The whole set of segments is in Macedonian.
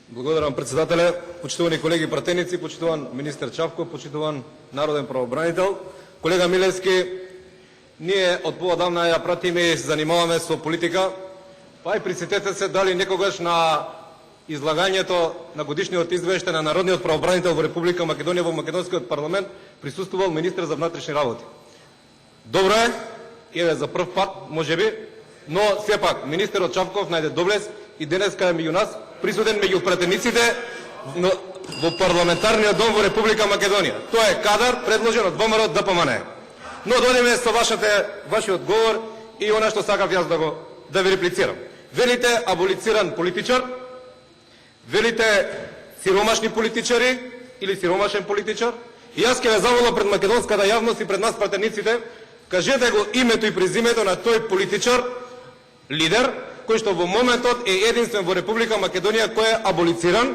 Благодарам, председателе. Почитувани колеги пратеници, почитуван министер Чавков, почитуван народен правобранител. Колега Милевски, ние од поодамна ја пратиме и се занимаваме со политика, па и присетете се дали некогаш на излагањето на годишниот извештај на народниот правобранител во Република Македонија во македонскиот парламент присуствувал министер за внатрешни работи. Добро е, еве за прв пат, можеби, но сепак министерот Чавков најде доблес и денеска е меѓу нас, присутен меѓу пратениците во парламентарниот дом во Република Македонија. Тоа е кадар предложен од ВМРО ДПМН. Но дојдеме со вашиот говор и она што сакав јас да ви реплицирам. Велите аболициран политичар, велите сиромашни политичари или сиромашен политичар. И јас ќе ве замолам пред македонската јавност и пред нас пратениците, кажете го името и презимето на тој политичар, лидер, кој што во моментот е единствен во Република Македонија кој е аболициран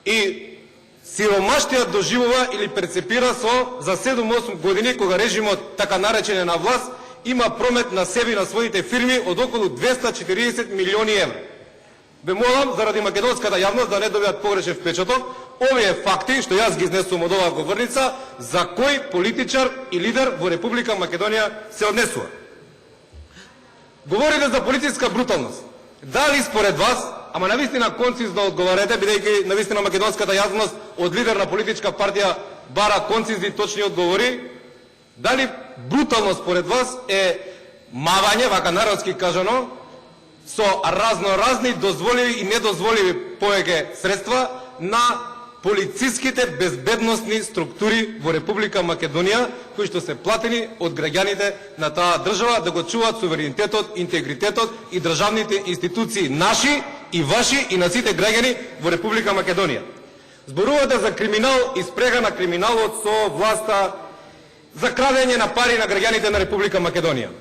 и сиромаштиот доживува или перцепира за 7-8 години кога режимот така наречен на власт има промет на себе и на своите фирми од околу 240 милиони евра. Ве молам заради македонската јавност да не добијат погрешен впечаток, овие факти што јас ги изнесувам од оваа говорница, за кој политичар и лидер во Република Македонија се однесува. Говорите за политичка бруталност. Дали според вас, ама навистина концизно одговарете, бидејќи навистина македонската јавност од лидер на политичка партија бара концизни точни одговори, дали брутално според вас е мавање, вака народски кажано, со разноразни дозволиви и недозволиви повеќе средства на полициските безбедносни структури во Република Македонија, кои што се платени од граѓаните на таа држава да го чуваат суверенитетот, интегритетот и државните институции наши и ваши и на сите граѓани во Република Македонија. Зборувате за криминал и спрега на криминалот со власта, за крадење на пари на граѓаните на Република Македонија.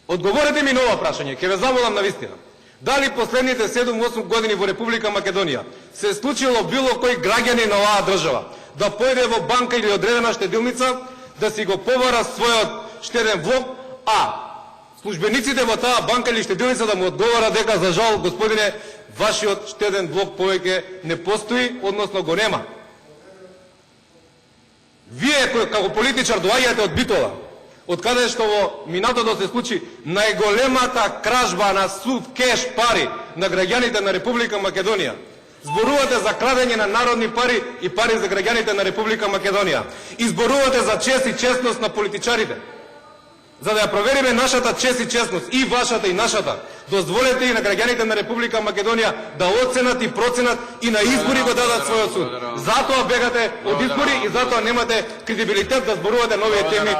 Одговорете ми на ова прашање, ќе ве замолам навистина. Дали последните 7-8 години во Република Македонија се случило било кој граѓанин на оваа држава да појде во банка или одредена штедилница да си го побара својот штеден влог, а службениците во таа банка или штедилница да му одговара дека за жал, господине, вашиот штеден влог повеќе не постои, односно го нема. Вие како политичар доаѓате од Битола, од каде што во минатото се случи најголемата кражба на сув кеш пари на граѓаните на Република Македонија. Зборувате за крадење на народни пари и пари за граѓаните на Република Македонија. И зборувате за чест и честност на политичарите. За да ја провериме нашата чест и честност, и вашата и нашата, дозволете и на граѓаните на Република Македонија да оценат и проценат и на избори го дадат својот суд. Затоа бегате од избори и затоа немате кредибилитет да зборувате на овие теми